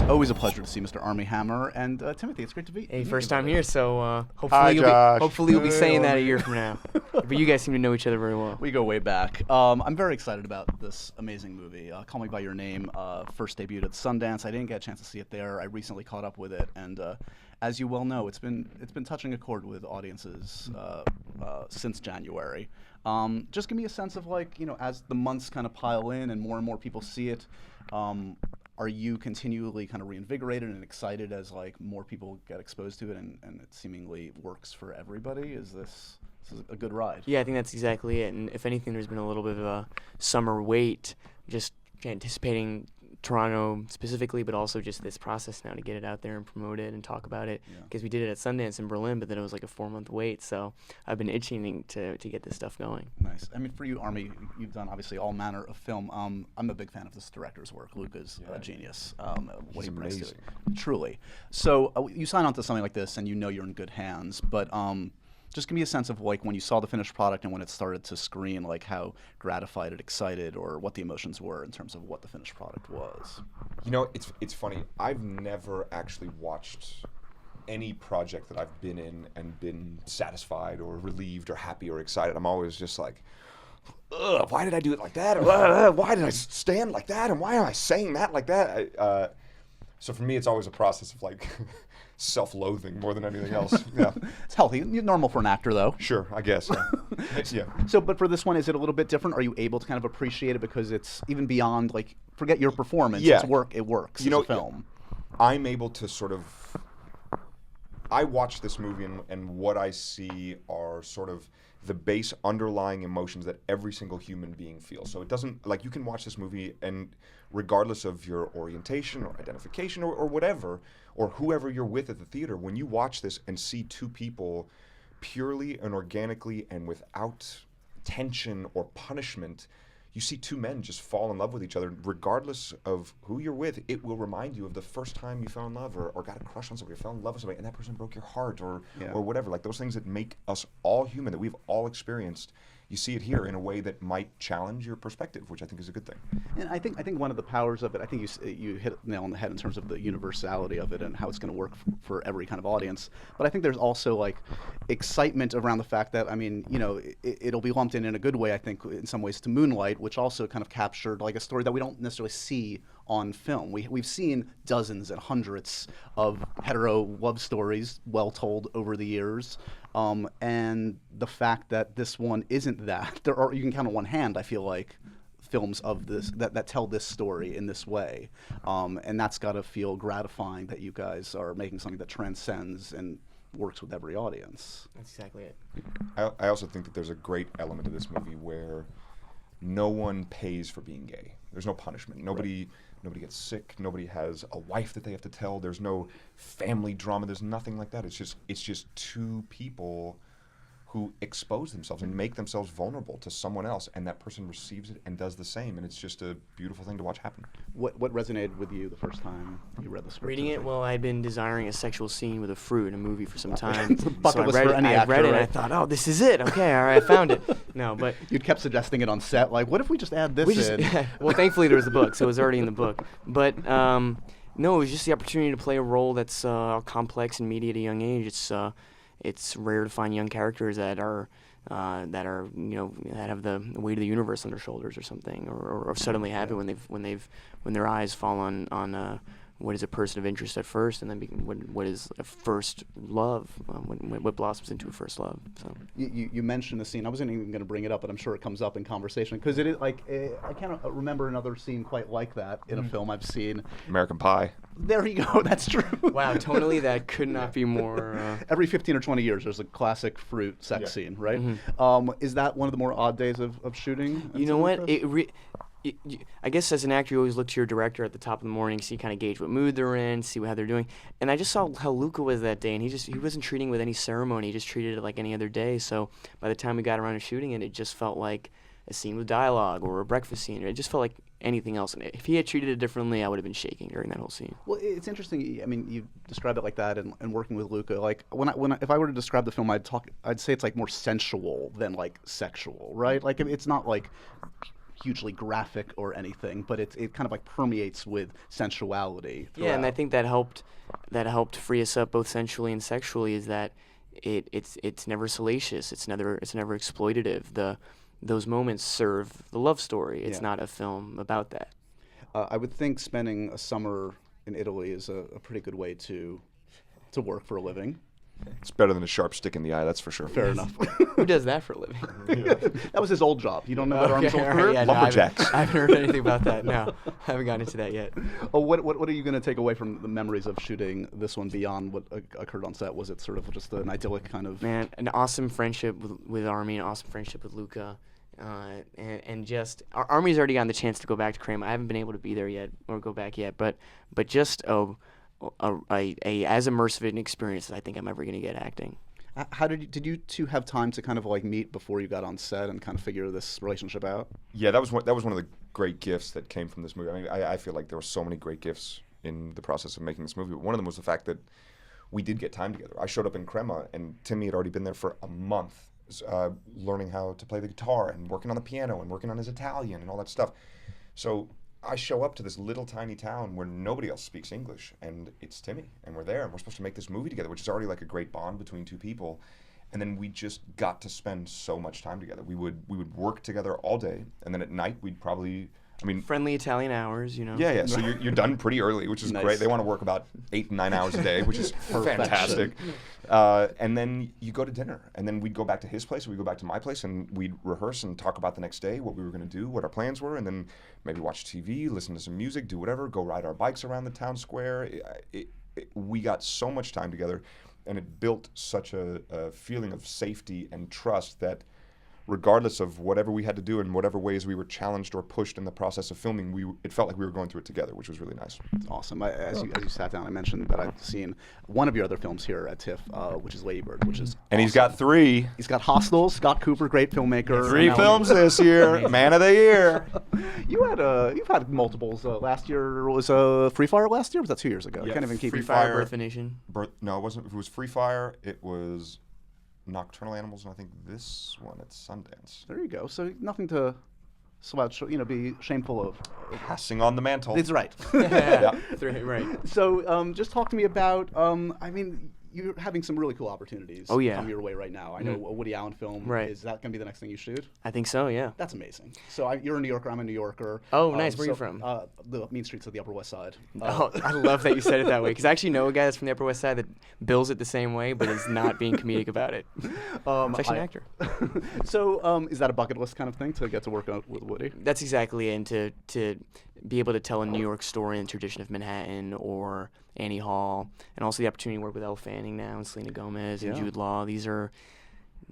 Always a pleasure to see Mr. Armie Hammer and Timothy. It's great to be. Hey, first time here, so Hi, Josh. hopefully you'll be saying that a year from now. But you guys seem to know each other very well. We go way back. I'm very excited about this amazing movie. Call Me by Your Name first debuted at Sundance. I didn't get a chance to see it there. I recently caught up with it, and as you well know, it's been touching a chord with audiences since January. Just give me a sense of, like, as the months kind of pile in and more people see it. Are you continually kind of reinvigorated and excited as, like, more people get exposed to it and it seemingly works for everybody? This is a good ride? Yeah, I think that's exactly it. And if anything, there's been a little bit of a summer wait, just anticipating Toronto specifically, but also just this process now to get it out there and promote it and talk about it. Because we did it at Sundance in Berlin, but then it was like a 4-month wait. So I've been itching to get this stuff going. Nice. I mean, for you, Armie, you've done obviously all manner of film. I'm a big fan of this director's work. Luca's a genius. What he brings to it, truly. So you sign on to something like this, and you're in good hands. But just give me a sense of, like, when you saw the finished product and when it started to screen, like, how gratified and excited, or what the emotions were in terms of what the finished product was. It's funny. I've never actually watched any project that I've been in and been satisfied or relieved or happy or excited. I'm always just like, ugh, why did I do it like that? Or, why did I stand like that? And why am I saying that like that? So for me, it's always a process of, like, self-loathing more than anything else. Yeah, it's healthy. Normal for an actor, though. Sure, I guess. Yeah. So, but for this one, is it a little bit different? Are you able to kind of appreciate it because it's even beyond, like, forget your performance? Yeah. It's work. It works. As a film. I'm able to sort of. I watch this movie and what I see are sort of the base underlying emotions that every single human being feels. So it doesn't, like, you can watch this movie and regardless of your orientation or identification or whatever, or whoever you're with at the theater, when you watch this and see two people purely and organically and without tension or punishment, you see two men just fall in love with each other. Regardless of who you're with, it will remind you of the first time you fell in love or got a crush on somebody or fell in love with somebody and that person broke your heart or whatever. Like, those things that make us all human, that we've all experienced. You see it here in a way that might challenge your perspective, which I think is a good thing. And I think one of the powers of it, I think you hit the nail on the head in terms of the universality of it and how it's going to work for every kind of audience. But I think there's also, like, excitement around the fact that, I mean, it'll be lumped in a good way, I think, in some ways, to Moonlight, which also kind of captured, like, a story that we don't necessarily see on film. We've seen dozens and hundreds of hetero love stories well told over the years. And the fact that this one isn't that, you can count on one hand, I feel like, films of this that tell this story in this way. And that's got to feel gratifying that you guys are making something that transcends and works with every audience. That's exactly it. I also think that there's a great element of this movie where no one pays for being gay. There's no punishment. Nobody gets sick. Nobody has a wife that they have to tell. There's no family drama. There's nothing like that. It's just two people who expose themselves and make themselves vulnerable to someone else, and that person receives it and does the same, and it's just a beautiful thing to watch happen. What resonated with you the first time you read the script? Reading it, well, I'd been desiring a sexual scene with a fruit in a movie for some time. It's a bucket list for any I actor, read it, right? and I thought, oh, this is it. Okay, all right, I found it. No, but you'd kept suggesting it on set, like, what if we just add this in? Well, thankfully there was a book, so it was already in the book. But no, it was just the opportunity to play a role that's complex and meaty at a young age. It's rare to find young characters that have the weight of the universe on their shoulders or something, or suddenly have it when their eyes fall on what is a person of interest at first, and then what is a first love, what blossoms into a first love. So you mentioned the scene. I wasn't even going to bring it up, but I'm sure it comes up in conversation because it is like I can't remember another scene quite like that in a film I've seen. American Pie. There you go. That's true. Wow, tonally that could not be more. Every 15 or 20 years, there's a classic fruit sex scene, right? Mm-hmm. Is that one of the more odd days of shooting? You know what? I guess as an actor, you always look to your director at the top of the morning, so you kind of gauge what mood they're in, see how they're doing. And I just saw how Luca was that day, and he wasn't treating it with any ceremony. He just treated it like any other day. So by the time we got around to shooting it, it just felt like a scene with dialogue or a breakfast scene. It just felt like anything else. And if he had treated it differently, I would have been shaking during that whole scene. Well, it's interesting. I mean, you describe it like that, and working with Luca. Like if I were to describe the film, I'd say it's like more sensual than like sexual, right? Like it's not like hugely graphic or anything, but it kind of like permeates with sensuality. Yeah, and I throughout. think that helped free us up both sensually and sexually. Is that it's never salacious. It's never exploitative. Those moments serve the love story. It's Yeah. not a film about that. I would think spending a summer in Italy is a pretty good way to work for a living. It's better than a sharp stick in the eye, that's for sure. Fair enough. Who does that for a living? That was his old job. You don't know about Armie's Okay, old all right, career? yeah, no, Lumberjacks. I haven't heard anything about that. No, I haven't gotten into that yet. Oh, what are you going to take away from the memories of shooting this one beyond what occurred on set? Was it sort of just an idyllic kind of? Man, an awesome friendship with Armie, an awesome friendship with Luca, and just Armie's already gotten the chance to go back to Kramer. I haven't been able to be there yet or go back yet, but just a as immersive an experience as I think I'm ever going to get acting. How did you two have time to kind of like meet before you got on set and kind of figure this relationship out? Yeah, that was one of the great gifts that came from this movie. I mean, I feel like there were so many great gifts in the process of making this movie. But one of them was the fact that we did get time together. I showed up in Crema, and Timmy had already been there for a month, learning how to play the guitar and working on the piano and working on his Italian and all that stuff. So I show up to this little tiny town where nobody else speaks English, and it's Timmy, and we're there, and we're supposed to make this movie together, which is already like a great bond between two people. And then we just got to spend so much time together. We would work together all day, and then at night we'd probably, Friendly Italian hours, yeah. So you're done pretty early, which is Nice. great. They want to work about 8 to 9 hours a day, which is fantastic. And then you go to dinner, and then we'd go back to his place, or we'd go back to my place, and we'd rehearse and talk about the next day, what we were going to do, what our plans were, and then maybe watch TV, listen to some music, do whatever, go ride our bikes around the town square. We got so much time together, and it built such a feeling of safety and trust that regardless of whatever we had to do and whatever ways we were challenged or pushed in the process of filming, it felt like we were going through it together, which was really nice. It's awesome. As you sat down, I mentioned that I've seen one of your other films here at TIFF, which is Lady Bird, which is And he's got 3. He's got Hostels, Scott Cooper, great filmmaker. 3 and films this year. Man of the year. You've had multiples. Last year was Free Fire. Last year was that 2 years ago? I Yeah, can't even keep Free it. Fire. Birth of a Nation. No, it wasn't. It was Free Fire. It was Nocturnal Animals, and I think this one at Sundance. There you go. So nothing to slouch, be shameful of. Passing on the mantle. It's right. Yeah. Right. So just talk to me about. You're having some really cool opportunities Oh, yeah. come your way right now. I know a Woody Allen film. Right. Is that going to be the next thing you shoot? I think so, yeah. That's amazing. So you're a New Yorker. I'm a New Yorker. Oh, nice. Where are you from? The mean streets of the Upper West Side. Oh, I love that you said it that way, because I actually know a guy that's from the Upper West Side that bills it the same way, but is not being comedic about it. He's actually an actor. So is that a bucket list kind of thing to get to work out with Woody? That's exactly it, and to be able to tell a New York story in the tradition of Manhattan or Annie Hall, and also the opportunity to work with Elle Fanning now and Selena Gomez and Yeah. Jude Law. These are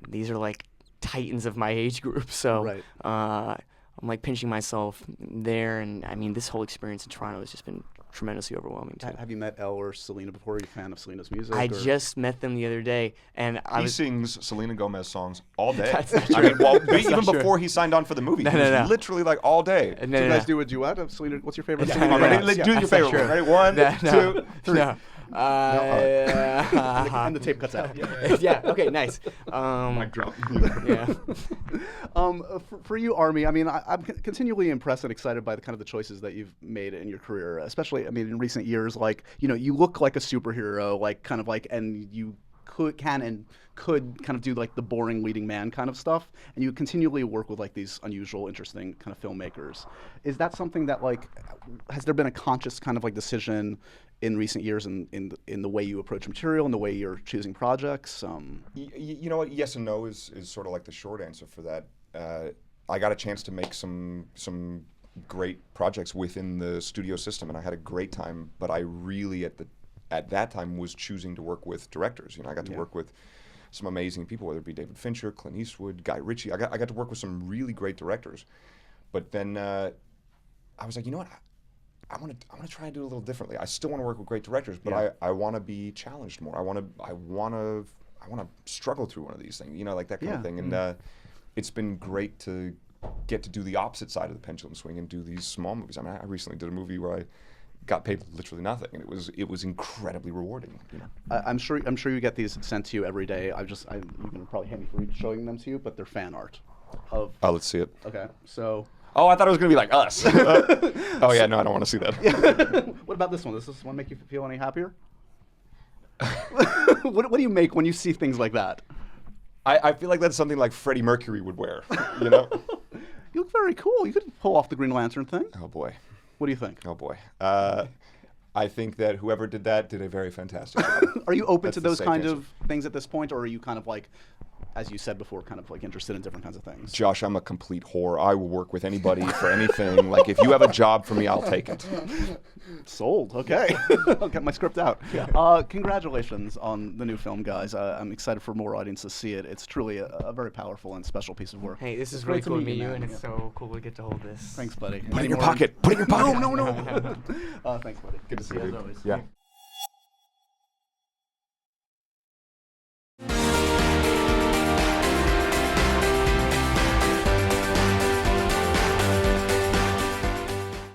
like titans of my age group. So Right. I'm like pinching myself there, and I mean this whole experience in Toronto has just been tremendously overwhelming too. Have you met Elle or Selena before? Are you a fan of Selena's music? I or? just met them the other day, and I He was sings Selena Gomez songs all day. That's not I true. mean, well, That's even not true. before he signed on for the movie, No, he was no. literally like all day. no, Do no, you no. guys do a duet of Selena? What's your favorite? Yeah, Selena Come on, no, ready? no. Do your That's not favorite true. one. Ready? 1, No, 2, 3. No. And the tape cuts out. Yeah. Okay. Nice. Mic drop. Yeah. For you, Armie, I mean, I'm continually impressed and excited by the kind of the choices that you've made in your career, especially, I mean, in recent years. Like, you look like a superhero, like kind of like, and you could kind of do like the boring leading man kind of stuff, and you continually work with like these unusual, interesting kind of filmmakers. Is that something that like, has there been a conscious kind of like decision in recent years in the way you approach material and the way you're choosing projects? You know what? Yes and no is sort of like the short answer for that. I got a chance to make some great projects within the studio system, and I had a great time. But I really at that time was choosing to work with directors. I got to work with some amazing people, whether it be David Fincher, Clint Eastwood, Guy Ritchie. I got to work with some really great directors. But then I was like, you know what? I want to try and do it a little differently. I still want to work with great directors, but I want to be challenged more. I want to struggle through one of these things, like that kind of thing. And it's been great to get to do the opposite side of the pendulum swing and do these small movies. I mean, I recently did a movie where I got paid literally nothing, and it was incredibly rewarding. I'm sure you get these sent to you every day. You're gonna probably hate me for showing them to you, but they're fan art of. Oh, let's see it. Okay, so Oh, I thought it was gonna be like Us. Oh yeah, no, I don't want to see that. What about this one? Does this one make you feel any happier? What do you make when you see things like that? I feel like that's something like Freddie Mercury would wear. You know? You look very cool. You could pull off the Green Lantern thing. Oh boy. What do you think? Oh boy. I think that whoever did that did a very fantastic job. Are you open That's to the those safe kind answer. of things at this point, or are you kind of like, as you said before, kind of like interested in different kinds of things? Josh, I'm a complete whore. I will work with anybody for anything. Like, if you have a job for me, I'll take it. Sold. Okay. I'll get my script out. Congratulations on the new film, guys. I'm excited for more audiences to see it. It's truly a very powerful and special piece of work. Hey, this It's is great really to cool to meet you, man. and it's so cool to get to hold this. Thanks, buddy. Put it in your pocket. Put it in your pocket. No. Thanks, buddy. Good to see you. you. As always. Yeah.